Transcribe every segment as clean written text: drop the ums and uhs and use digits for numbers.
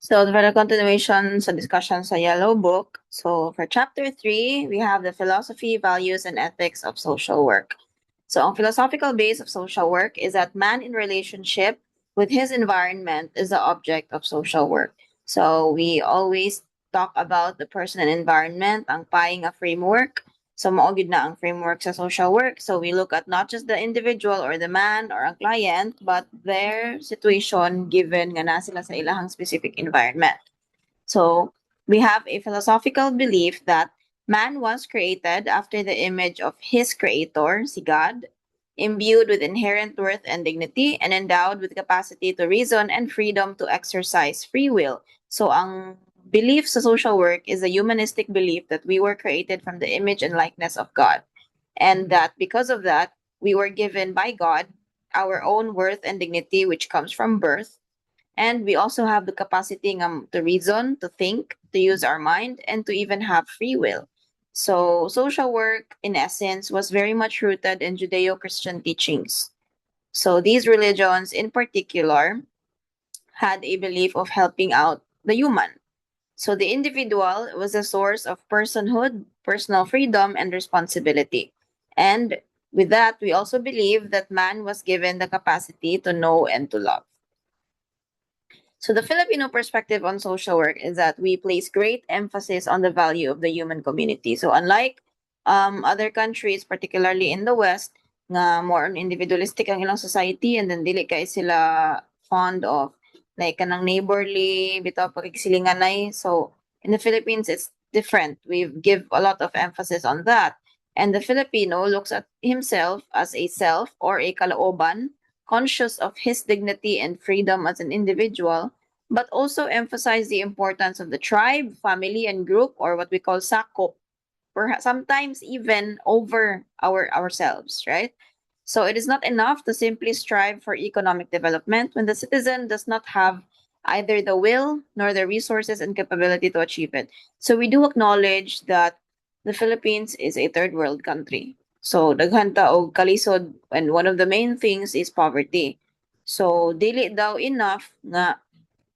So for the continuation sa discussion sa Yellow Book, so for chapter 3, we have the philosophy, values, and ethics of social work. So ang philosophical base of social work is that man in relationship with his environment is the object of social work. So we always talk about the person and environment, ang paing a framework. So maugid na ang framework sa social work. So we look at not just the individual or the man or a client, but their situation given nga na sila sa ilahang specific environment. So we have a philosophical belief that man was created after the image of his creator, si God, imbued with inherent worth and dignity, and endowed with capacity to reason and freedom to exercise free will. So ang belief sa social work is a humanistic belief that we were created from the image and likeness of God. And that because of that, we were given by God our own worth and dignity, which comes from birth, and we also have the capacity to reason, to think, to use our mind, and to even have free will. So, social work, in essence, was very much rooted in Judeo Christian teachings. So, these religions in particular had a belief of helping out the human. So, the individual was a source of personhood, personal freedom, and responsibility. And with that, we also believe that man was given the capacity to know and to love. So the Filipino perspective on social work is that we place great emphasis on the value of the human community. So unlike other countries, particularly in the West, nga more on individualistic ang ilang society, and then dili kay sila fond of like kanang neighborly bitaw pagkisilinganay. So in the Philippines, it's different. We give a lot of emphasis on that. And the Filipino looks at himself as a self or a kalooban, conscious of his dignity and freedom as an individual, but also emphasize the importance of the tribe, family, and group, or what we call sakop, perhaps sometimes even over ourselves, right? So it is not enough to simply strive for economic development when the citizen does not have either the will nor the resources and capability to achieve it. So we do acknowledge that the Philippines is a third world country. So daghan ta og kalisod, and one of the main things is poverty. So dili daw enough nga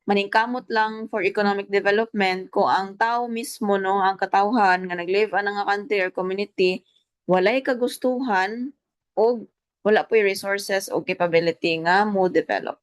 maningkamot lang for economic development kung ang tao mismo, no, ang katawhan nga nag-live nga country or community walay kagustuhan o wala po'y resources o capability nga mo develop.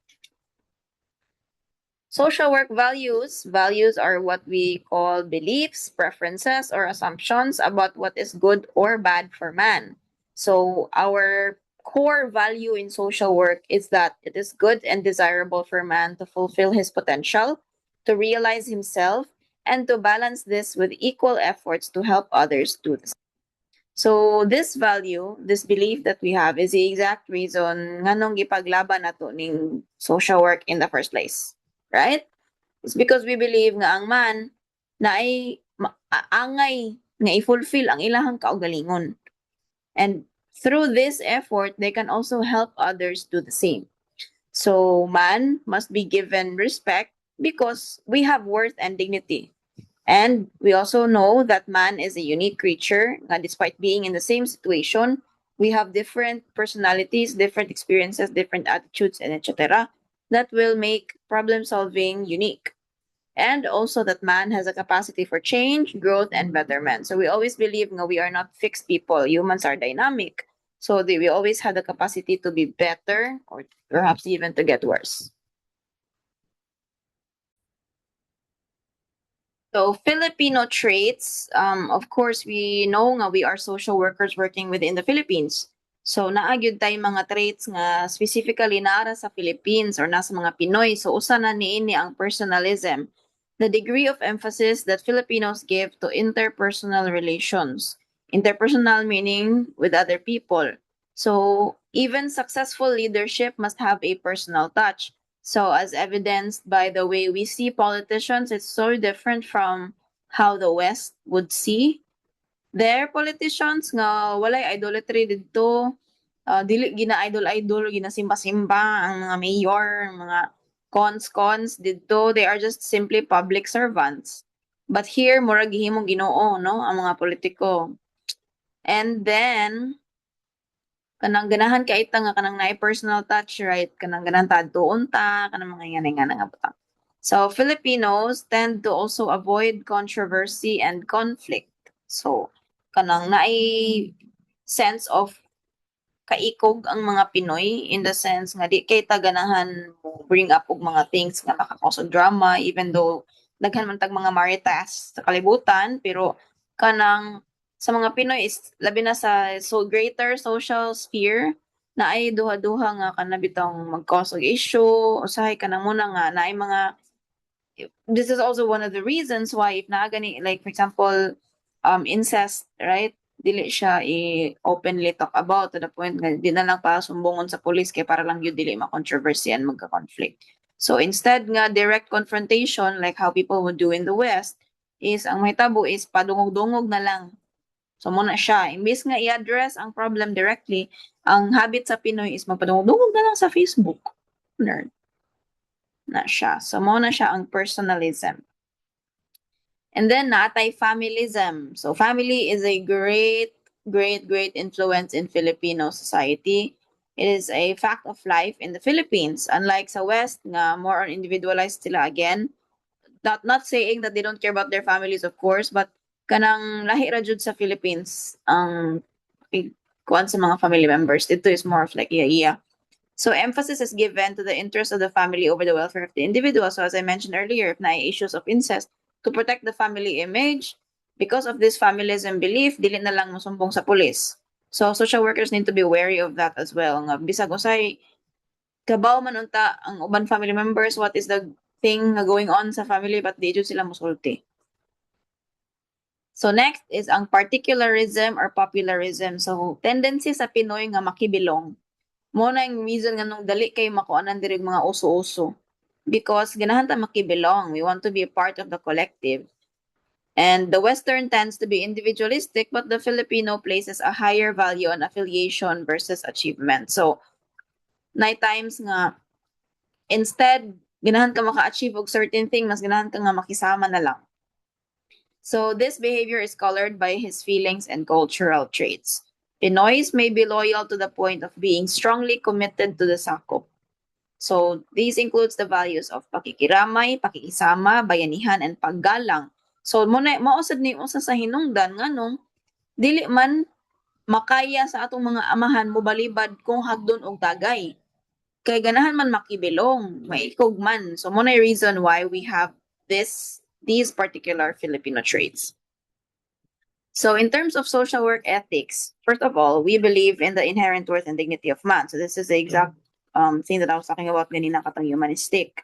Social work values. Values are what we call beliefs, preferences, or assumptions about what is good or bad for man. So our core value in social work is that it is good and desirable for man to fulfill his potential, to realize himself, and to balance this with equal efforts to help others do the same. So this value, this belief that we have is the exact reason nganong gipaglaban nato ning social work in the first place, right? It's because we believe nga ang man na ay angay nga i-fulfill ang ilahang kaugalingon. And through this effort, they can also help others do the same. So man must be given respect because we have worth and dignity. And we also know that man is a unique creature, despite being in the same situation, we have different personalities, different experiences, different attitudes, and etc. that will make problem solving unique. And also that man has a capacity for change, growth, and betterment. So we always believe that we are not fixed people. Humans are dynamic. So we always have the capacity to be better or perhaps even to get worse. So Filipino traits, of course, we know nga we are social workers working within the Philippines. So naagyud tay mga traits nga specifically nara sa Philippines or nasa mga Pinoy. So usa na niini ang personalism, the degree of emphasis that Filipinos give to interpersonal relations. Interpersonal meaning with other people. So even successful leadership must have a personal touch. So, as evidenced by the way we see politicians, it's so different from how the West would see their politicians nga walay idolatry dito. Dili gina-idol-idol, ginasimba-simba ang mga mayor, mga cons dito. They are just simply public servants. But here, mura gihimong Ginoo, no? Ang mga politiko. And then, kanang ganahan kay ita nga kanang naay personal touch, right? Kanang ganahan ta tuon ta kanang mga yan nga nga butang. So Filipinos tend to also avoid controversy and conflict. So kanang naay sense of kaikog ang mga Pinoy in the sense nga di kay taganahan mo bring up og mga things nga makakause og drama even though daghan man tag mga maritas sa kalibutan pero kanang sa mga Pinoy is labi na sa so greater social sphere na ay duha-duha nga kanabitong mag-cause og issue usahay kanang muna nga naay mga this is also one of the reasons why if na gani like for example incest right dili siya i-openly talk about to the point nga di na lang pa sumbungon sa police kay para lang yun dili ma-controversy and magka-conflict. So instead nga direct confrontation like how people would do in the West is ang mahitabo is padungog-dungog na lang. So muna siya imbis nga i-address ang problem directly, ang habit sa Pinoy is magpadungog-dungog na lang sa Facebook. Nerd na siya. So muna siya ang personalism. And then natay familism. So family is a great influence in Filipino society. It is a fact of life in the Philippines. Unlike sa West, nga more on individualized sila again. Not saying that they don't care about their families, of course, but kanang lahi ra jud sa Philippines ang kuan sa mga family members. Dito is more of like iya. So emphasis is given to the interest of the family over the welfare of the individual. So as I mentioned earlier, if na issues of incest, to protect the family image, because of this familism belief, dili na lang musumbong sa police. So social workers need to be wary of that as well. Nga bisag usay kabaw man unta ang uban family members, what is the thing nga going on sa family but di jud sila musulti. So next is ang particularism or popularism. So tendency sa Pinoy nga makibilong. Mo na yung reason nga nung dali kayo makuanan diri mga uso-uso. Because ganahan ta makibelong. We want to be a part of the collective. And the Western tends to be individualistic, but the Filipino places a higher value on affiliation versus achievement. So, night times nga, instead, ganahan ka maka-achieve og certain thing, mas ganahan ka nga makisama na lang. So, this behavior is colored by his feelings and cultural traits. Pinoys may be loyal to the point of being strongly committed to the sakop. So these includes the values of pakikiramay, pakikisama, bayanihan, and paggalang. So mausad ni usa sa hinungdan nganong dili man makaya sa atong mga amahan mobalibad kung hagdon og dagay. Kay ganahan man makibilong, maikog man. So mo na reason why we have these particular Filipino traits. So in terms of social work ethics, first of all, we believe in the inherent worth and dignity of man. So this is the exact thing that I was talking about ganina katong humanistic.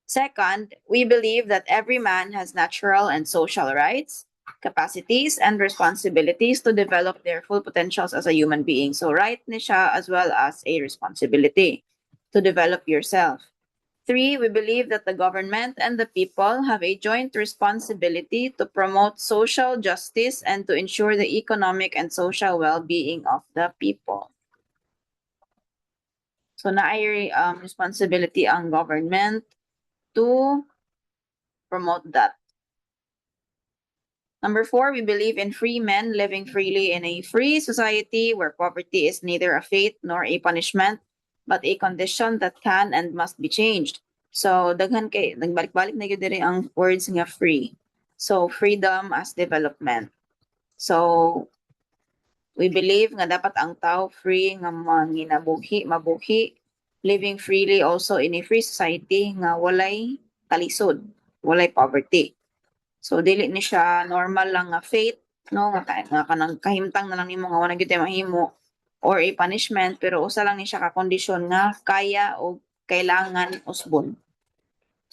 Second, we believe that every man has natural and social rights, capacities, and responsibilities to develop their full potentials as a human being. So right ni siya as well as a responsibility to develop yourself. 3, we believe that the government and the people have a joint responsibility to promote social justice and to ensure the economic and social well-being of the people. So naay responsibility ang government to promote that. Number 4, we believe in free men living freely in a free society where poverty is neither a fate nor a punishment, but a condition that can and must be changed. So, daghan kay, nagbalik-balik na yun diri ang words nga free. So, freedom as development. So, we believe nga dapat ang tao free nga mabuhi, living freely also in a free society nga walay talisod, walay poverty. So dili ni siya normal lang nga fate no nga kanang kahimtang na lang nimo nga wala gyud mahimo or a punishment pero usa lang ni siya ka kondisyon nga kaya o kailangan usbon.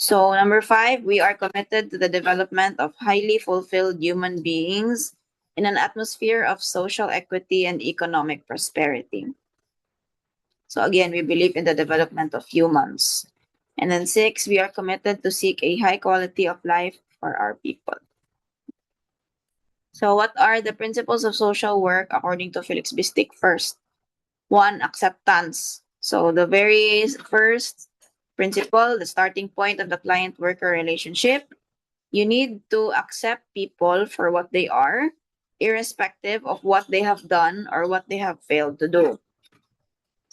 So number 5, we are committed to the development of highly fulfilled human beings in an atmosphere of social equity and economic prosperity. So again, we believe in the development of humans. And then 6, we are committed to seek a high quality of life for our people. So what are the principles of social work according to Felix Bistic? First, 1, acceptance. So the very first principle, the starting point of the client-worker relationship, you need to accept people for what they are, irrespective of what they have done or what they have failed to do.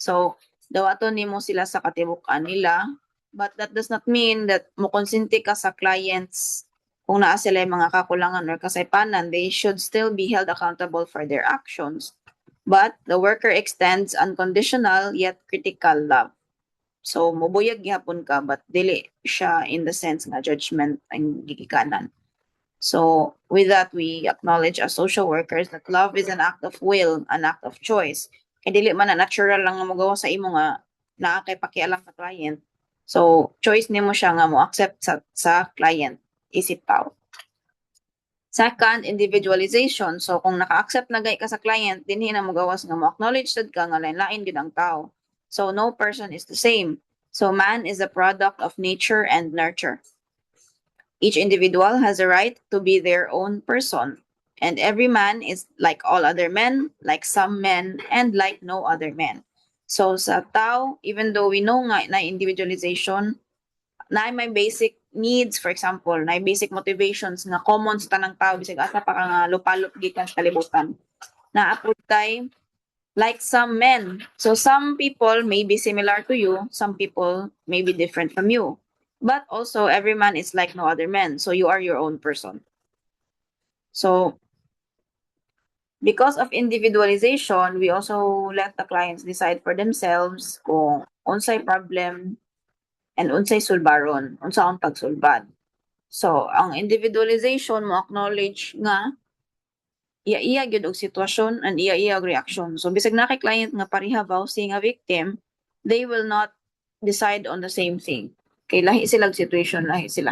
So, dawaton nimo sila sa katibukan nila But that does not mean that mo konsinti ka sa clients kung naa sila yung mga kakulangan or kasaypanan. They should still be held accountable for their actions. But the worker extends unconditional yet critical love. So mubuyag gihapon ka but dili siya in the sense nga judgment ang gigikanan. So with that, we acknowledge as social workers that love is an act of will, an act of choice. Kaya dili man na natural lang nga magawa sa imo nga naa kay pakialam sa client. So choice nimo siya nga mo accept sa client isip tao. Second, individualization. So kung naka-accept na gay ka sa client, dinhi na mo gawas nga mo acknowledge sad ka nga lain-lain gid ang tao. So no person is the same. So man is a product of nature and nurture. Each individual has a right to be their own person, and every man is like all other men, like some men, and like no other men. So sa tao, even though we know nga na individualization, na may basic needs, for example, na basic motivations nga common sa tanang tao, bisag asa pa ka nga lupalop gikan sa kalibutan. Naapod tay like some men. So some people may be similar to you, some people may be different from you. But also every man is like no other man. So you are your own person. So because of individualization, we also let the clients decide for themselves kung unsay problem and unsay sulbaron, unsaon pagsulbad. So ang individualization mo acknowledge nga iya gyud og sitwasyon and iya og reaction. So bisag na kay client nga pareha vowsy nga victim, they will not decide on the same thing. Kay lahi silang situation, lahi sila.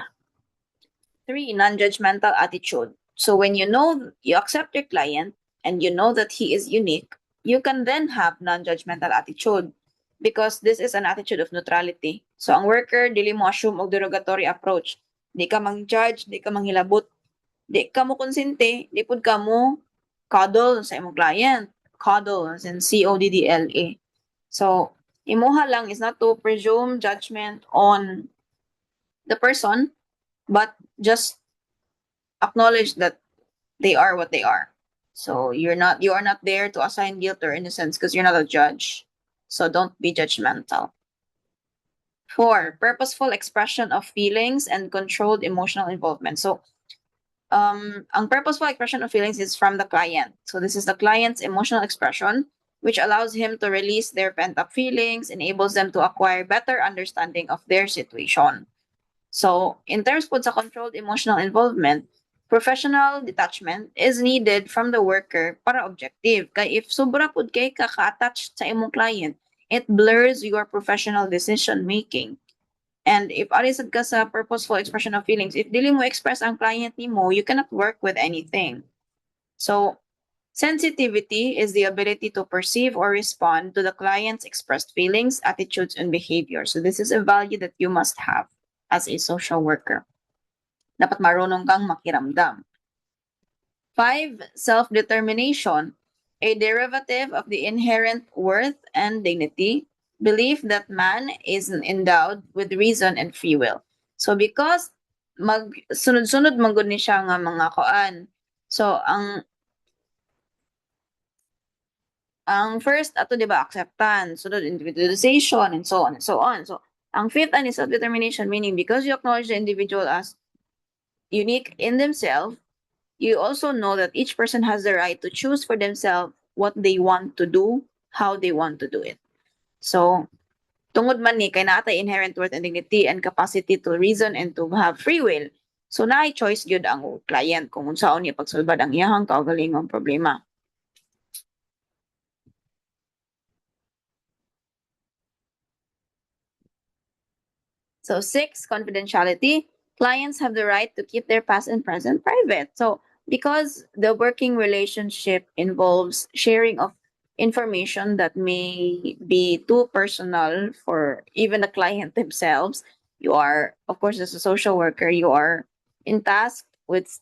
3, non-judgmental attitude. So when you know you accept your client and you know that he is unique, you can then have non-judgmental attitude because this is an attitude of neutrality. So ang worker dili mo assume og derogatory approach. Di ka mang-judge, di ka manghilabot, di ka mo konsente, di pud ka mo cuddle sa imong client. Cuddle as in CODDLA. So imuha lang is not to presume judgment on the person, but just acknowledge that they are what they are. So you are not there to assign guilt or innocence because you're not a judge. So don't be judgmental. 4, purposeful expression of feelings and controlled emotional involvement. So ang purposeful expression of feelings is from the client. So this is the client's emotional expression, which allows him to release their pent-up feelings, enables them to acquire better understanding of their situation. So in terms po sa controlled emotional involvement, professional detachment is needed from the worker para objective. Kay if sobra pud kay ka-attached sa imong client, it blurs your professional decision making. And if arisad ka sa purposeful expression of feelings, if dili mo express ang client nimo, you cannot work with anything. So sensitivity is the ability to perceive or respond to the client's expressed feelings, attitudes, and behavior. So this is a value that you must have as a social worker. Dapat marunong kang makiramdam. 5, self-determination, a derivative of the inherent worth and dignity, belief that man is endowed with reason and free will. So because sunod-sunod man gud ni siya nga mga koan. So ang first ato di ba acceptance, sunod individualization and so on and so on. So ang fifth is self-determination, meaning because you acknowledge the individual as unique in themselves, you also know that each person has the right to choose for themselves what they want to do, how they want to do it. So, tungod man ni kay naatay inherent worth and dignity and capacity to reason and to have free will. So, naay choice gyud ang client kung unsaon niya pagsulbad ang iyahang kaugalingong problema. So 6, confidentiality. Clients have the right to keep their past and present private. So because the working relationship involves sharing of information that may be too personal for even the client themselves, you are, of course, as a social worker, you are in task with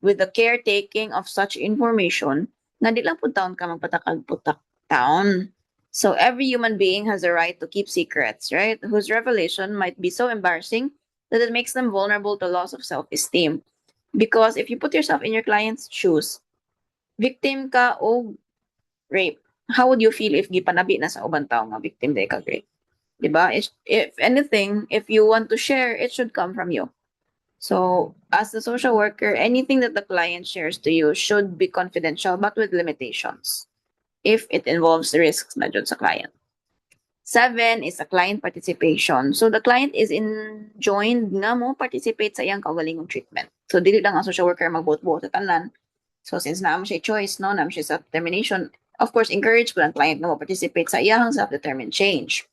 the caretaking of such information na di lang pud taon ka magpatakag-putak taon. So every human being has a right to keep secrets, right? Whose revelation might be so embarrassing that it makes them vulnerable to loss of self-esteem. Because if you put yourself in your client's shoes, victim ka o rape, how would you feel if gipanabi na sa ubang tao nga victim day ka rape? Diba? If anything, if you want to share, it should come from you. So, as a social worker, anything that the client shares to you should be confidential but with limitations if it involves risks na dyan sa client. 7 is a client participation. So, the client is enjoined nga mo participate sa iyang kaugalingong treatment. So, dili lang ang social worker magbuot-buot sa tanan. So, since naman siya choice, no, naman siya self-determination, of course, encourage ko ang client na mo participate sa iyang self-determined change.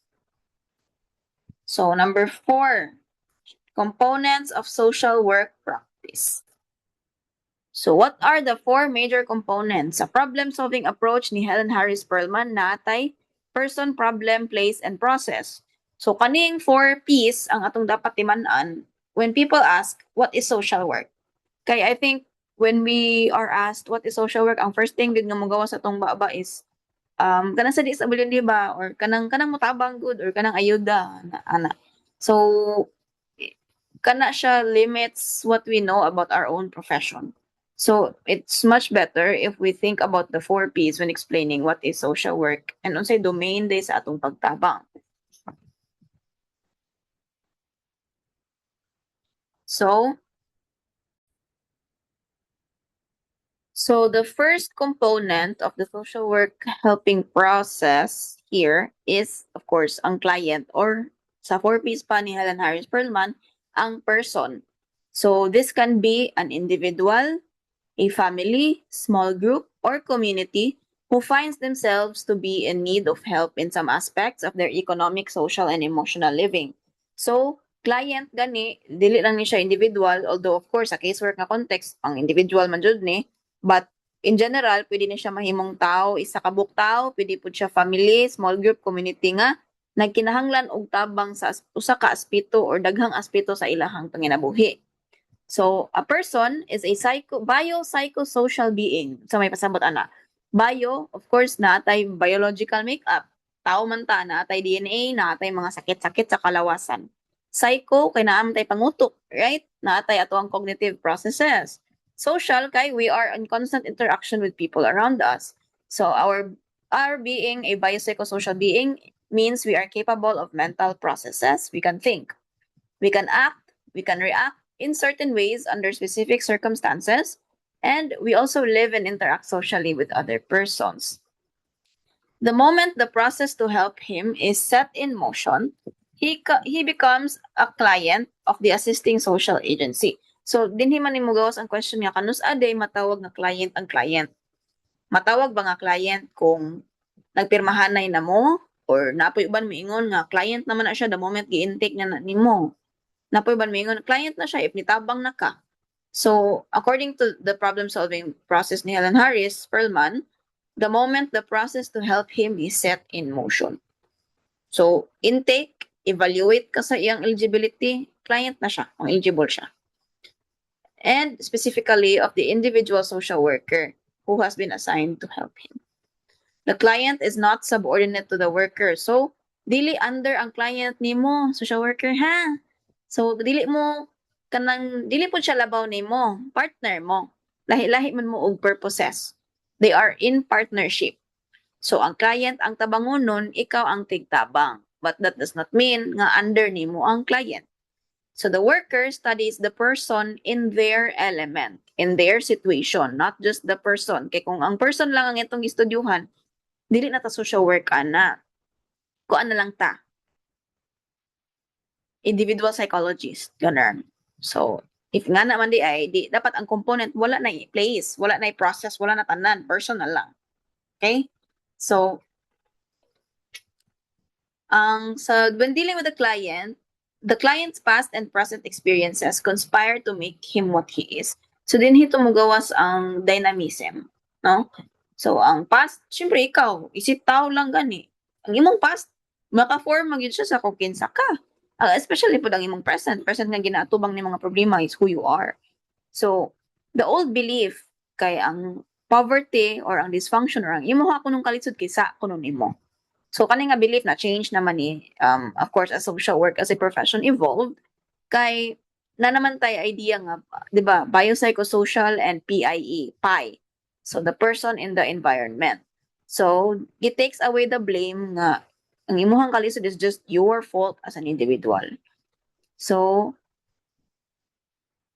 So, number 4, components of social work practice. So, what are the 4 major components sa problem-solving approach ni Helen Harris Perlman na natay person, problem, place, and process? So, kaning 4 P's ang atong dapat timan-an when people ask, what is social work? Kaya I think when we are asked what is social work, ang first thing din nga magawa sa atong baba is kanang sa disability ba or kanang motabang good or kanang ayuda ana. So kana siya limits what we know about our own profession. So it's much better if we think about the 4 P's when explaining what is social work and unsay domain day sa atong pagtabang. So the first component of the social work helping process here is, of course, ang client or sa 4 P's pa ni Helen Harris Perlman, ang person. So this can be an individual, a family, small group, or community who finds themselves to be in need of help in some aspects of their economic, social, and emotional living. So, client gani, dili lang ni siya individual, although of course, sa casework nga context, ang individual man jud ni, but in general, pwede ni siya mahimong tao, isa ka buok tao, pwede po siya family, small group, community nga, nagkinahanglan og tabang sa usa ka aspeto or daghang aspeto sa ilahang panginabuhi. So, a person is a biopsychosocial being. So, may pasabot ana. Bio, of course, natay biological makeup. Tao man ta, natay DNA, natay mga sakit-sakit sa kalawasan. Psycho, kay naamtay pangutok, right? Natay ato ang cognitive processes. Social, kay we are in constant interaction with people around us. So, our being a biopsychosocial being means we are capable of mental processes. We can think, we can act, we can react in certain ways under specific circumstances, and we also live and interact socially with other persons. The moment the process to help him is set in motion, he becomes a client of the assisting social agency. So, dinhi man nimo gawas ang question niya, kanus aday matawag nga client ang client. Matawag ba nga client kung nagpirmahanay na mo or napoy uban miingon nga client naman na siya the moment gi-intake niya na nimo. Napoy ban mingon client na siya if nitabang na ka. So, according to the problem-solving process ni Helen Harris Perlman, the moment the process to help him is set in motion. So, intake, evaluate ka sa iyang eligibility, client na siya, kung eligible siya. And specifically of the individual social worker who has been assigned to help him. The client is not subordinate to the worker. So, dili under ang client nimo, social worker, ha? So, dili po siya labaw nimo, partner mo. Lahi-lahi man mo og purposes. They are in partnership. So, ang client ang tabangonon, ikaw ang tigtabang. But that does not mean nga under nimo ang client. So, the worker studies the person in their element, in their situation, not just the person. Kaya kung ang person lang ang itong istudyuhan, dili na ta social work ana. Kuan na lang ta. Individual psychologist, ganun. So, if nga naman di dapat ang component wala na place, wala na process, wala na tanan, personal lang. Okay? So, when dealing with the client's past and present experiences conspire to make him what he is. So, din hito mo gawas ang dynamism, no? So, ang past, syempre ikaw, isip tao lang gani. Ang imong past, maka-form magyud siya sa kung kinsa ka. Especially po ang imong present nga ginaatubang ni mga problema is who you are. So, the old belief kay ang poverty or ang dysfunction or ang imo ha kunong kalisod kaysa kuno nimo. So, kani nga belief na change naman ni, of course, as social work, as a profession evolved, kay na naman tayo idea nga, di ba, biopsychosocial and PIE, PI. So, the person in the environment. So, it takes away the blame nga ang imuhang kalisod is just your fault as an individual. So,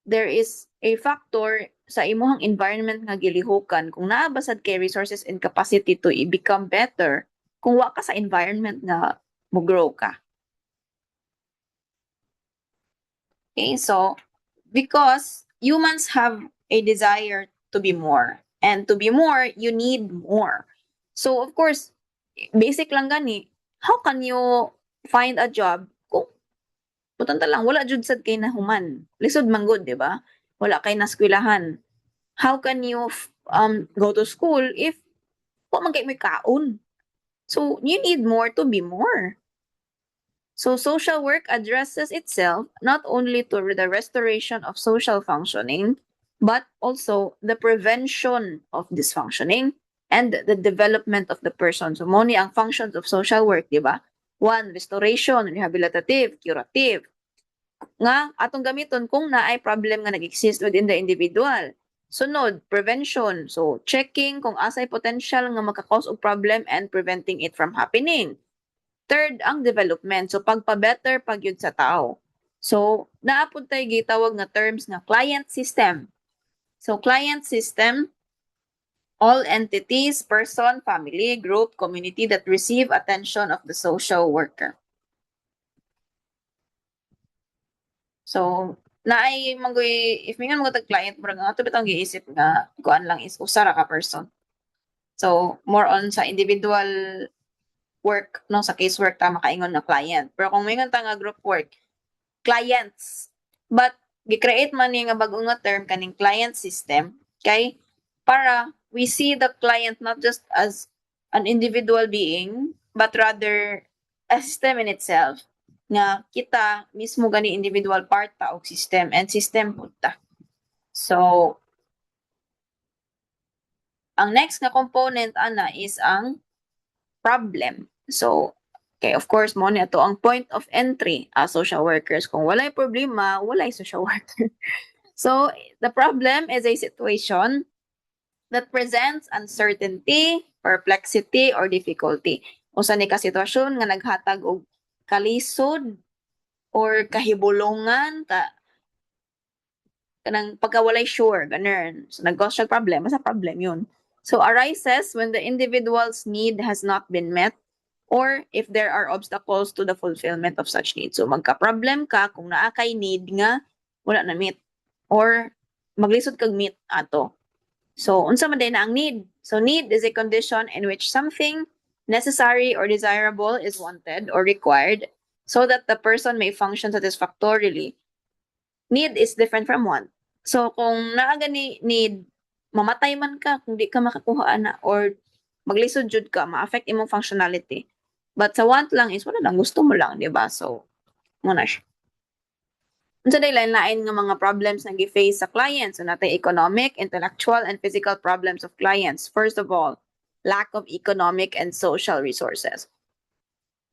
there is a factor sa imuhang environment nga gilihukan kung naabasad kay resources and capacity to become better kung wa ka sa environment nga mo grow ka. Okay, so because humans have a desire to be more, and to be more, you need more. So of course, basic lang gani, how can you find a job kung putanta lang wala jud sad kay nahuman. Lisod man gud, di ba? Wala kay naskwelahan. How can you go to school if wa man kay may kaon? So you need more to be more. So social work addresses itself not only to the restoration of social functioning, but also the prevention of dysfunctioning and the development of the person. So mo ni ang functions of social work, di ba? One, restoration, rehabilitative, curative. Nga atong gamiton kung naay problem nga nag-exist within the individual. Sunod, prevention. So checking kung asay potential nga maka-cause og problem and preventing it from happening. Third, ang development. So, pagpa-better pag yun sa tao. So, naapod tayo gitawag na terms na client system. So, client system, all entities, person, family, group, community that receive attention of the social worker. So, naay manggoy, if mingan mga tag-client, murag nga ito bitang giisip nga, kuan lang is usara ka person. So, more on sa individual work, no, sa casework ta makaingon na client. Pero kung mingon ta nga group work, clients. But gi-create man ni nga bag-o nga term kaning client system kay para we see the client not just as an individual being but rather a system in itself nga kita mismo gani individual part ta og system and system pud ta. So ang next nga component ana is ang problem. So okay, of course, mo ni ato ang point of entry as social workers. Kung walay problema, walay social worker. So, the problem is a situation that presents uncertainty, perplexity, or difficulty. Usa ni ka sitwasyon nga naghatag og kalisod or kahibulongan kanang pagkawalay sure, ganun. So, nag-cause siya problema sa problem yun. So, arises when the individual's need has not been met or if there are obstacles to the fulfillment of such needs. So, magka-problem ka kung naa kay need nga wala na meet or maglisod kag meet ato. So, unsa man din na ang need? So, need is a condition in which something necessary or desirable is wanted or required so that the person may function satisfactorily. Need is different from want. So, kung naa gani need, mamatay man ka kung di ka makakuha na or maglisod jud ka, ma-affect imong functionality. But sa want lang is wala lang, gusto mo lang, di ba? So, muna siya. Unsa day lain-lain nga mga problems na gi-face sa clients? So, natay economic, intellectual, and physical problems of clients. First of all, lack of economic and social resources.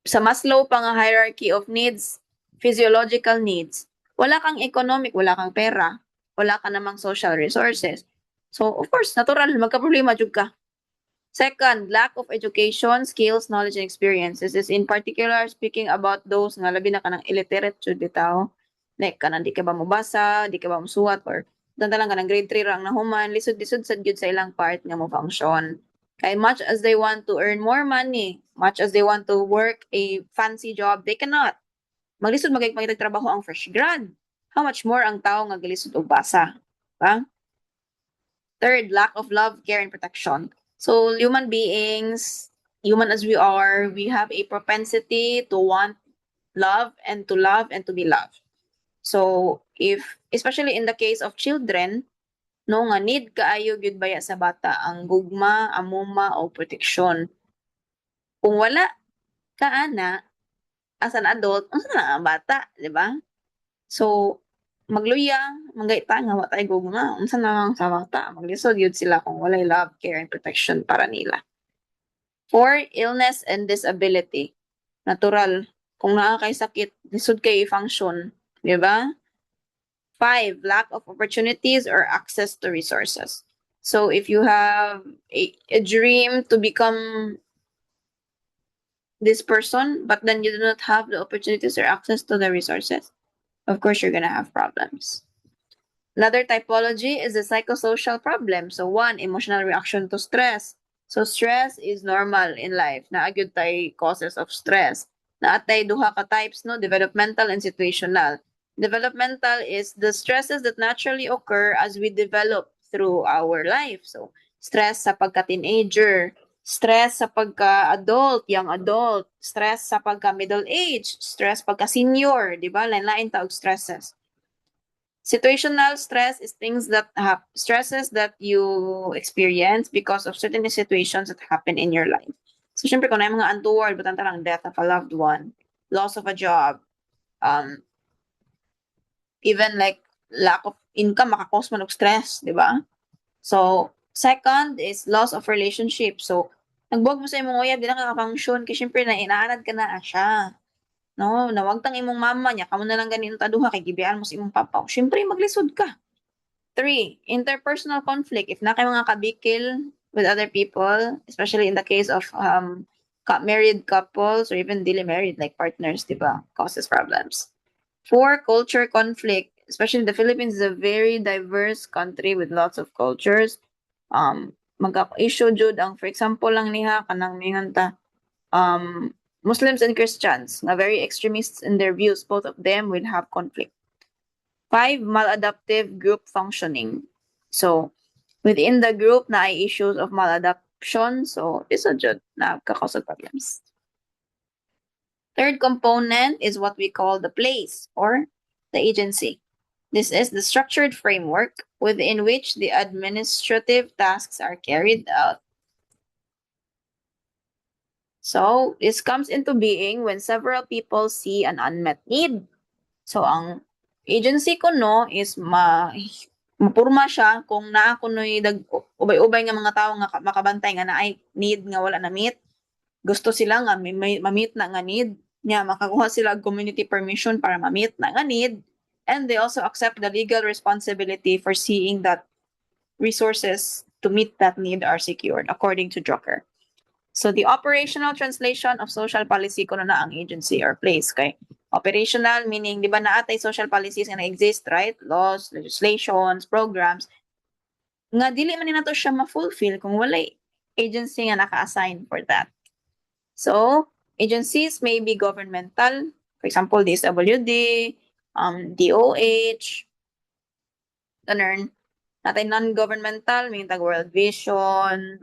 Sa Maslow pa nga hierarchy of needs, physiological needs, wala kang economic, wala kang pera, wala ka namang social resources. So, of course, natural, magka-problema jud ka. Second, lack of education, skills, knowledge, and experiences is in particular speaking about those nga labi na kanang illiterate jud bitaw. Like kanang di ka ba mobasa, di ka ba musuwat or danda lang kanang grade 3 rang nahuman, lisod-lisod sad gyud sa ilang part nga mo function. Kay much as they want to earn more money, much as they want to work a fancy job, they cannot. Maglisod magiging trabaho ang fresh grad. How much more ang tao nga galisod og basa, ba? Third, lack of love, care, and protection. So, human beings, human as we are, we have a propensity to want love and to be loved. So, if, especially in the case of children, no nga need kaayo gyud baya sa bata ang gugma, amuma o proteksyon. Kung wala ka ana as an adult, unsa na ang bata, di ba? So, magluya, manggaita nga wa tay gugma, unsa na lang sa bata, maglisod yun sila kung walay love, care, and protection para nila. 4, illness and disability. Natural. Kung naa kay sakit, lisod kay function, di ba? 5, lack of opportunities or access to resources. So if you have a dream to become this person, but then you do not have the opportunities or access to the resources, of course you're gonna have problems. Another typology is the psychosocial problem. So one, emotional reaction to stress. So stress is normal in life. Naagid tay causes of stress. Naatay duha ka types, no? Developmental and situational. Developmental is the stresses that naturally occur as we develop through our life. So stress sa pagka-teenager, stress sa pagka-adult, young adult, stress sa pagka-middle age, stress pagka-senior, di ba? Lain-lain taog stresses. Situational stress is things that have stresses that you experience because of certain situations that happen in your life. So, syempre, kung na yung mga untoward, but lang death of a loved one, loss of a job, um, even like lack of income, makakos man og stress, di ba? So, second is loss of relationship. So, nagbuwag mo sa imong uyab, di na kakafunction, kasi syempre, na inaanad ka na siya. No, nawagtang imong mama niya, kamo na lang ganin taduha kay gibiyaan mo sa imong papa. Syempre maglisod ka. 3, interpersonal conflict. If na kayo mga kabikil with other people, especially in the case of married couples or even dili married like partners, di ba? Causes problems. 4, culture conflict. Especially the Philippines is a very diverse country with lots of cultures. Magka-issue jud ang, for example lang niha kanang mingan ta Muslims and Christians, na very extremists in their views, both of them will have conflict. 5, maladaptive group functioning. So, within the group na ay issues of maladaption, so isa jud na kakause problems. Third component is what we call the place or the agency. This is the structured framework within which the administrative tasks are carried out. So, this comes into being when several people see an unmet need. So, ang agency ko no is mapurma siya kung naa kuno'y ubay-ubay nga mga tao nga makabantay nga naay need nga wala na meet. Gusto sila nga may ma-meet na nga need. Nya, makakuha sila community permission para ma-meet na nga need. And they also accept the legal responsibility for seeing that resources to meet that need are secured, according to Drucker. So the operational translation of social policy kuno na ang agency or place kay operational meaning di ba naatay social policies nga na-exist, right? Laws, legislations, programs nga dili man nato siya ma-fulfill kung wala agency nga naka-assign for that. So agencies may be governmental, for example DSWD, DOH, ganun. Natay non-governmental, may tag World Vision,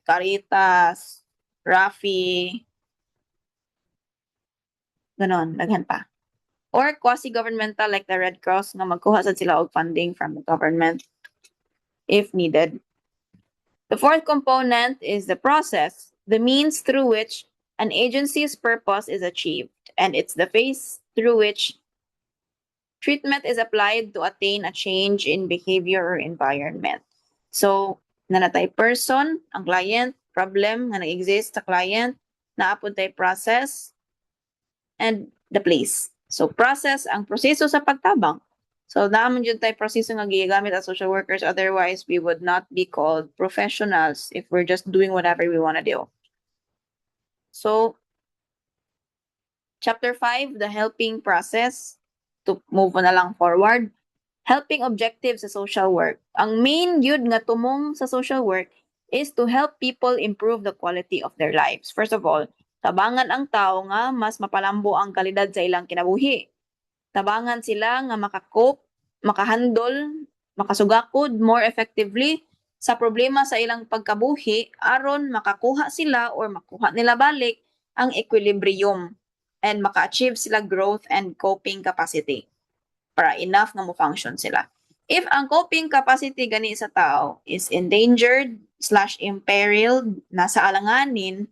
Caritas, Rafi, ganon, daghan pa. Or quasi-governmental like the Red Cross nga magkuha sad sila og funding from the government if needed. The fourth component is the process, the means through which an agency's purpose is achieved, and it's the phase through which treatment is applied to attain a change in behavior or environment. So, nanatay person, ang client, problem nga nag-exist sa client, naapod tay process, and the place. So, process, ang proseso sa pagtabang. So, naman yun tayo proseso nga gigamit as social workers. Otherwise, we would not be called professionals if we're just doing whatever we want to do. So, Chapter 5, the helping process. To move na lang forward. Helping objectives sa social work. Ang main yun nga tumong sa social work is to help people improve the quality of their lives. First of all, tabangan ang tao nga mas mapalambo ang kalidad sa ilang kinabuhi. Tabangan sila nga makakope, makahandle, makasugakod more effectively sa problema sa ilang pagkabuhi aron makakuha sila or makuha nila balik ang equilibrium and maka-achieve sila growth and coping capacity para enough nga mo function sila. If ang coping capacity gani sa tao is endangered/imperiled, nasa alanganin,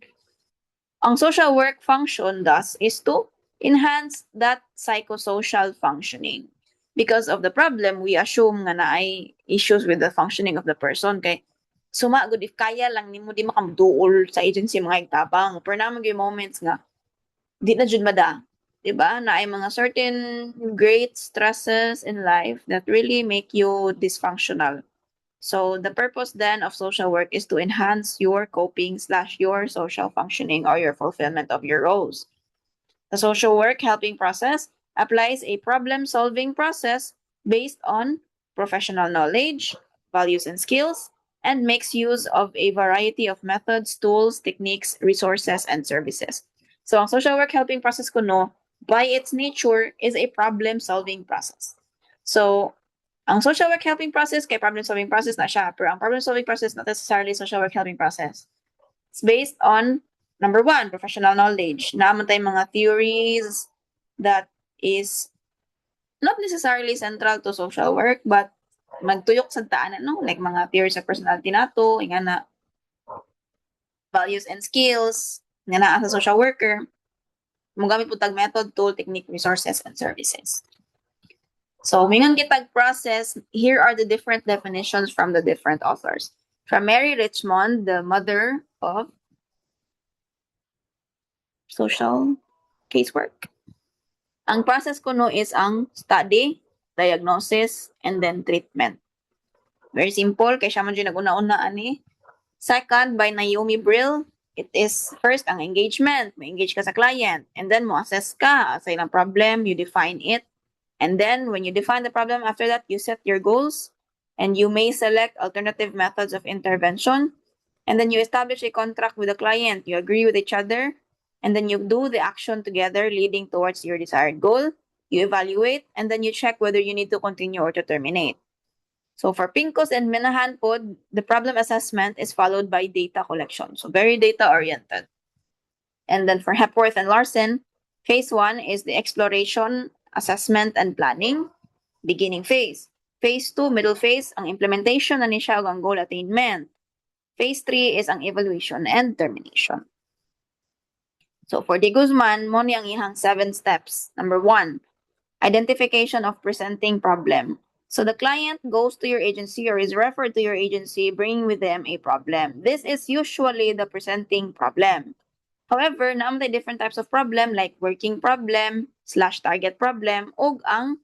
ang social work function thus is to enhance that psychosocial functioning. Because of the problem, we assume nga na ay issues with the functioning of the person kay sumagod if kaya lang nimo di makamuduol sa agency mga igtabang. Pero naman yung moments nga di na jud mada. Diba? Na ay mga certain great stresses in life that really make you dysfunctional. So the purpose then of social work is to enhance your coping / your social functioning or your fulfillment of your roles. The social work helping process applies a problem-solving process based on professional knowledge, values, and skills, and makes use of a variety of methods, tools, techniques, resources, and services. So ang social work helping process kuno, by its nature, is a problem-solving process. So, ang social work helping process kay problem-solving process na siya, pero ang problem-solving process not necessarily social work helping process. It's based on number one, professional knowledge. Naman tayong mga theories that is not necessarily central to social work, but magtuyok sa taan, no? Like mga theories of personality nato, nga na values and skills, nga na sa social worker, magamit po tag method, tool, technique, resources, and services. So, mingon kitag process, here are the different definitions from the different authors. From Mary Richmond, the mother of social casework. Ang process kuno is ang study, diagnosis, and then treatment. Very simple, kay siya man dyan nag-una-una ani. Second, by Naomi Brill, it is first ang engagement. May-engage ka sa client. And then mo assess ka sa ilang problem, you define it. And then when you define the problem, after that, you set your goals. And you may select alternative methods of intervention. And then you establish a contract with the client. You agree with each other. And then you do the action together leading towards your desired goal. You evaluate, and then you check whether you need to continue or to terminate. So for Pincus and Minahan po, the problem assessment is followed by data collection. So very data-oriented. And then for Hepworth and Larson, phase 1 is the exploration, assessment, and planning, beginning phase. Phase 2, middle phase, ang implementation na ni siya ang goal attainment. Phase 3 is ang evaluation and termination. So for De Guzman, mo niyang ihang 7 steps. Number 1, identification of presenting problem. So the client goes to your agency or is referred to your agency, bringing with them a problem. This is usually the presenting problem. However, naamay different types of problem like working problem / target problem ug ang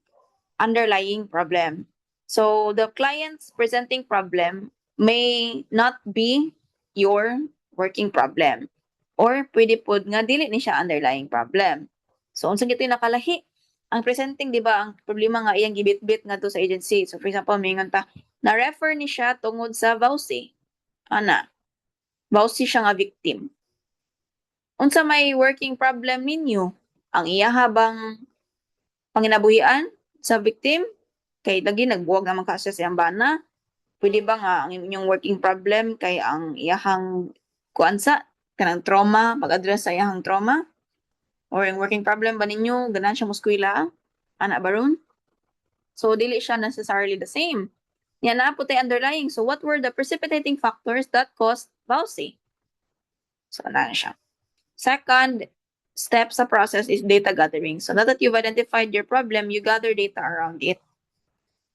underlying problem. So the client's presenting problem may not be your working problem. Or pwede po nga dili ni siya underlying problem. So unsa gito nakalahi? Ang presenting, di ba, ang problema nga iyang gibit-bit nga to sa agency. So for example, mingon ta, na-refer ni siya tungod sa vowsy. Ana, vowsy siya nga victim. Unsa may working problem ninyo? Ang iya habang panginabuhian sa victim? Kay lagi nagbuwag naman kasi sa bana. Pwede ba nga ang inyong working problem kay ang iyahang kuansa? Kanang trauma, pag-address sa iyang trauma? Or yung working problem ba ninyo, ganan siya muskwila? Ana ba ron? So, dili siya necessarily the same. Yan na po tayo underlying. So, what were the precipitating factors that caused vowsy? So, na siya. Second step sa process is data gathering. So, now that you've identified your problem, you gather data around it.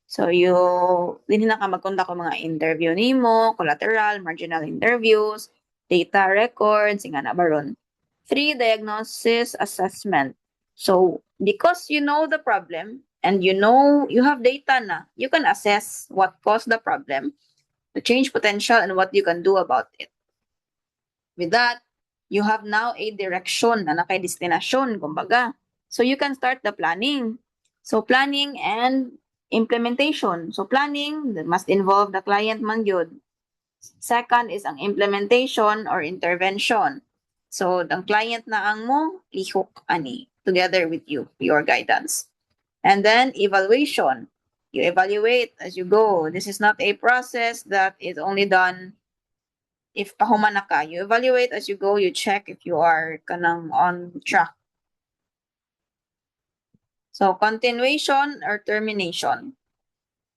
So, din na ka mag-conduct ng mga interview nimo, collateral, marginal interviews, data records, nga na ba ron. 3, diagnosis assessment. So, because you know the problem and you know you have data na, you can assess what caused the problem, the change potential, and what you can do about it. With that, you have now a direction na nakay destinasyon, kumbaga. So, you can start the planning. So, planning and implementation. So, planning must involve the client man gyud. Second is ang implementation or intervention. So, ang client na ang mo, lihok ani, together with you, your guidance. And then, evaluation. You evaluate as you go. This is not a process that is only done if pahuman na ka. You evaluate as you go, you check if you are kanang on track. So, continuation or termination.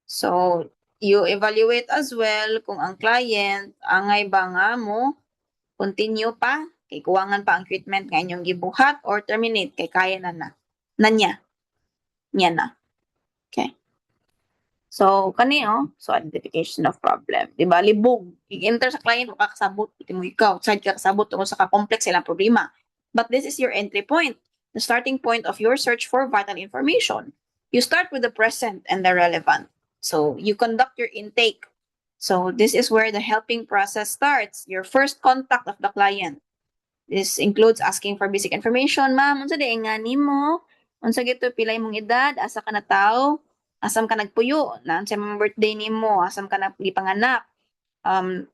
So, you evaluate as well kung ang client, angay ba nga mo, continue pa, kay kuwangan pa ang treatment nga inyong gibuhat, or terminate, kay kaya na niya na. Okay. So, so identification of problem. Diba, libog. I-enter sa client, makakasabot, iti mo ikaw, outside ka kasabot, tungkol sa ka-complex ilang problema. But this is your entry point, the starting point of your search for vital information. You start with the present and the relevant. So, you conduct your intake So this is where the helping process starts. Your first contact of the client. This includes asking for basic information. Ma'am, unsa di nga nimo? Unsa gito pilay mong edad? Asa ka na tao? Asam ka nagpuyo? Na unsa mong birthday nimo? Asam ka na gipanganak? Um,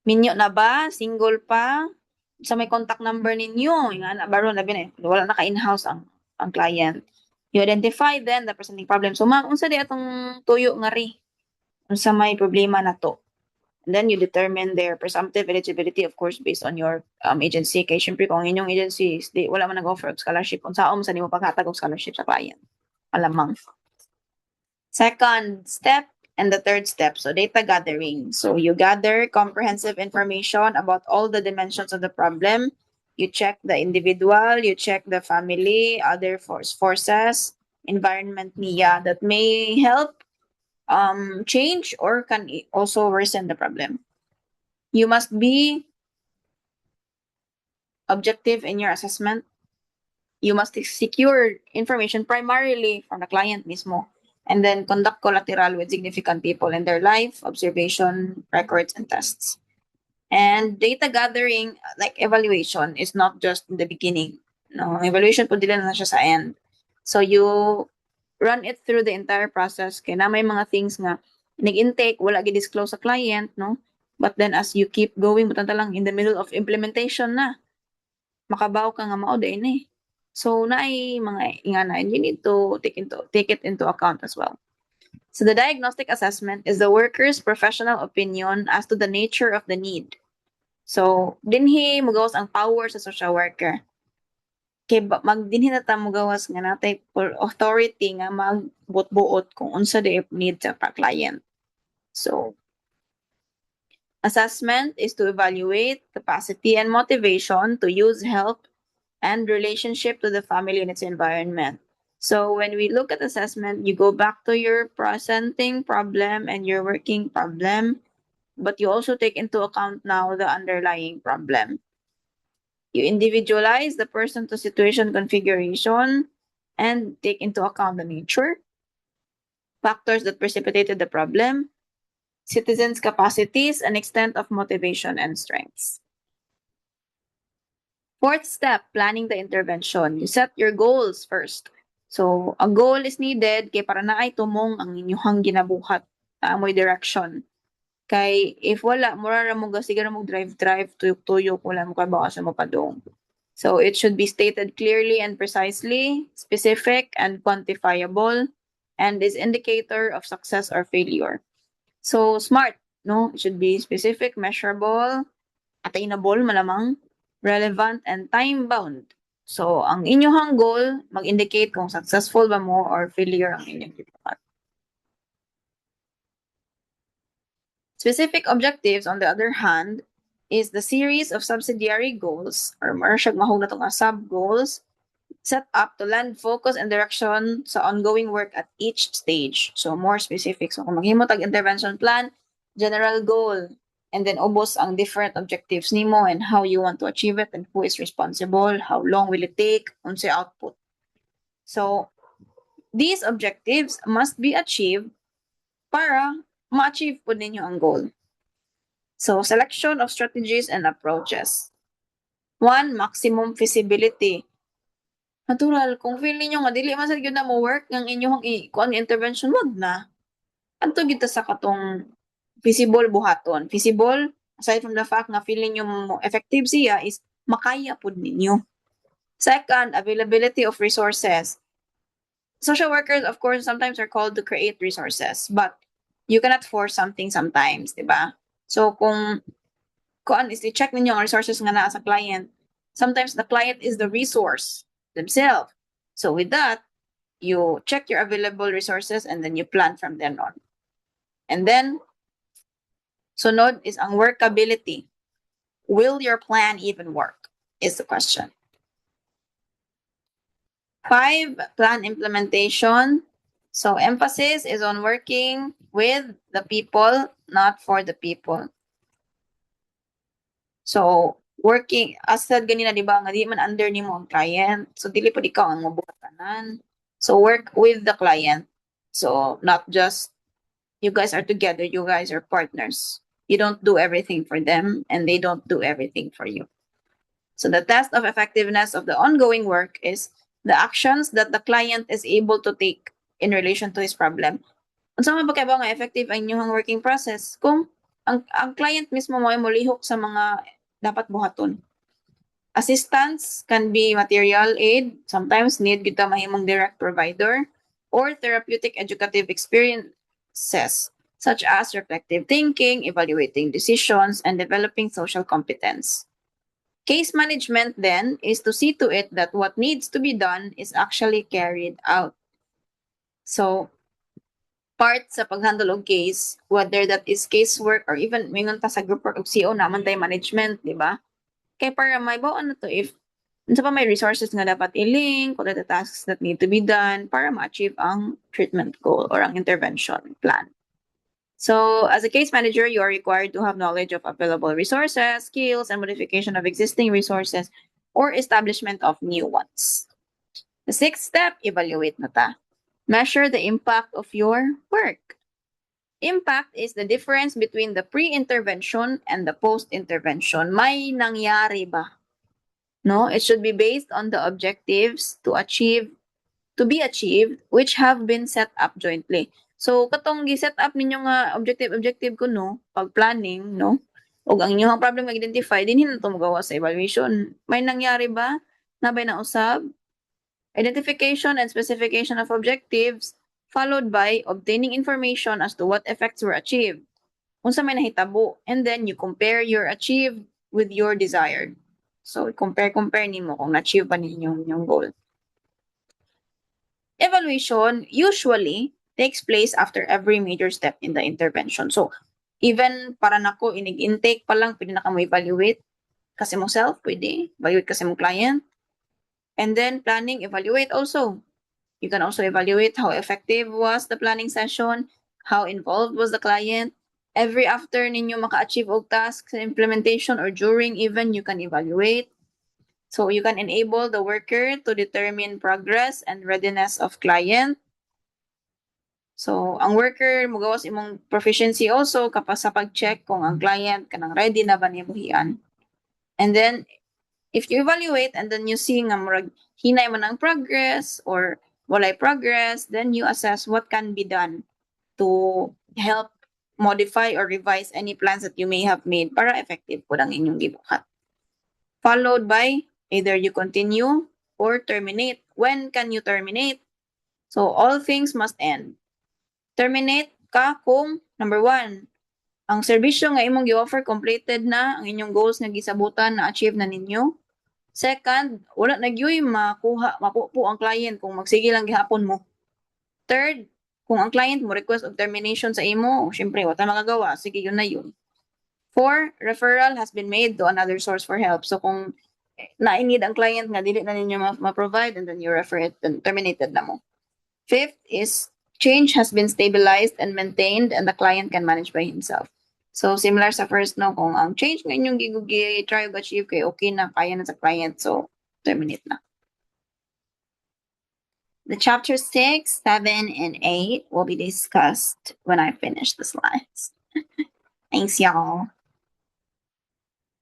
minyo na ba? Single pa? Sa may contact number ninyo? Nga na baro labi na wala na ka in-house ang client. You identify then the presenting problem. So ma'am, unsa di atong tuyo nga ri? Unsa may problema na to? And then you determine their presumptive eligibility, of course, based on your agency. Kay syempre kung inyong agency di wala man nag-offer og scholarship, unsaon sa nimo paghatag og scholarship sa client. Alamang. Second step and the third step, so data gathering. So you gather comprehensive information about all the dimensions of the problem. You check the individual, you check the family, other forces, environment niya that may help change or can also worsen the problem. You must be objective in your assessment. You must secure information primarily from the client mismo, and then conduct collateral with significant people in their life, observation, records, and tests. And data gathering, like evaluation, is not just in the beginning. No, evaluation po dila na siya sa end. So you run it through the entire process. Kaya na may mga things nga nag-intake, wala gi-disclose sa client, no? But then as you keep going, butanta lang in the middle of implementation na, makabaw ka nga mao din eh. So naay mga ingana, and you need to take it into account as well. So the diagnostic assessment is the worker's professional opinion as to the nature of the need. So dinhi mugawas ang power sa social worker. Kay magdinhi na ta mugawas nga natay authority nga magbuot-buot kung unsa di need sa client. So assessment is to evaluate capacity and motivation to use help and relationship to the family and its environment. So when we look at assessment, you go back to your presenting problem and your working problem, but you also take into account now the underlying problem. You individualize the person to situation configuration and take into account the nature, factors that precipitated the problem, citizens' capacities, and extent of motivation and strengths. Fourth step, planning the intervention. You set your goals first. So, a goal is needed kay para na ay tumong ang inyong ginabuhat na amoy direction. Kay if wala, mura ra mo siguro mo drive tuyok-tuyok wala mo kabawas mo padong. So, it should be stated clearly and precisely, specific and quantifiable, and is indicator of success or failure. So, SMART, no? It should be specific, measurable, attainable malamang, relevant, and time-bound. So, ang inyong goal, mag-indicate kung successful ba mo or failure ang inyong ginawa. Specific objectives, on the other hand, is the series of subsidiary goals, or marasag mahog na itong sub-goals, set up to lend focus and direction sa ongoing work at each stage. So, more specific. So, kung maghimo tag intervention plan, general goal, and then ubos ang different objectives nimo and how you want to achieve it and who is responsible, how long will it take, unsay output. So, these objectives must be achieved para ma-achieve po ninyo ang goal. So, selection of strategies and approaches. 1, maximum feasibility. Natural, kung feel ninyo nga dili man sad gyud na mo work ng inyong kuan intervention, wag na. Adto gid sa katong feasible buhaton. Feasible, aside from the fact na feeling nyo effective siya, is makaya po ninyo. Second, availability of resources. Social workers, of course, sometimes are called to create resources, but you cannot force something sometimes, di ba? So, kung is i-check ninyo ang resources nga na sa client, sometimes the client is the resource themselves. So, with that, you check your available resources and then you plan from then on. And then, sunod is ang workability. Will your plan even work? Is the question. 5, plan implementation. So emphasis is on working with the people, not for the people. So working, as said ganina, di ba, nga di man under ni mo ang client. So dili po ikaw ang mabuhat tanan. So work with the client. So not just You guys are together. You guys are partners. You don't do everything for them, and they don't do everything for you. So the test of effectiveness of the ongoing work is the actions that the client is able to take in relation to his problem. Unsa man ba kay ba nga effective ang inyong working process kung ang client mismo mo ay molihok sa mga dapat buhaton. Assistance can be material aid, sometimes need kita mahimong direct provider, or therapeutic educative experiences such as reflective thinking, evaluating decisions, and developing social competence. Case management then is to see to it that what needs to be done is actually carried out. So, part sa paghandle og case, whether that is casework or even mingon ta sa group work of CO naman tayo management, di ba? Kaya para may bao ano to if unsa pa may resources nga dapat i-link, what are the tasks that need to be done para ma-achieve ang treatment goal or ang intervention plan. So, as a case manager, you are required to have knowledge of available resources, skills, and modification of existing resources or establishment of new ones. The sixth step, evaluate na ta. Measure the impact of your work. Impact is the difference between the pre-intervention and the post-intervention. May nangyari ba? No, it should be based on the objectives to be achieved which have been set up jointly. So katong gi-set up ninyo nga objective kuno pag planning, no? Og ang inyong problem nga identify dinhi na to magawa sa evaluation. May nangyari ba? Nabay na usab? Identification and specification of objectives followed by obtaining information as to what effects were achieved. Unsa may nahitabo, and then you compare your achieved with your desired. So compare nimo kung na-achieve pa ninyo yung goal. Evaluation usually takes place after every major step in the intervention. So, even para nako inig-intake pa lang, pwede na ka mo evaluate kasi mo self, pwede. Evaluate kasi mo client. And then, planning, evaluate also. You can also evaluate how effective was the planning session, how involved was the client. Every after ninyo maka-achieve og tasks sa implementation or during even, you can evaluate. So you can enable the worker to determine progress and readiness of client. So ang worker mugawas imong proficiency also kapag sa pag-check kung ang client kanang ready na ba niya buhian. And then if you evaluate and then you see nga murag hinay man ang progress or walay progress, then you assess what can be done to help modify or revise any plans that you may have made para effective po ang inyong gibuhat. Followed by either you continue or terminate. When can you terminate? So all things must end. Terminate ka kung number 1, ang serbisyo nga imong gi-offer completed na, ang inyong goals nga gisabutan na achieve na ninyo. Second, wala na gyud mapupo ang client kung magsige lang gihapon mo. Third, kung ang client mo request of termination sa imo, syempre wala magagawa, sige yun na yun. 4, referral has been made to another source for help. So kung na-need ang client nga dili na ninyo ma-provide and then you refer it, then terminated na mo. 5th is change has been stabilized and maintained and the client can manage by himself. So similar sa first, no, kung ang change nga inyong try to achieve kay okay na, kaya na sa client, so terminate na. The chapter 6, 7, and 8 will be discussed when I finish the slides. Thanks, y'all.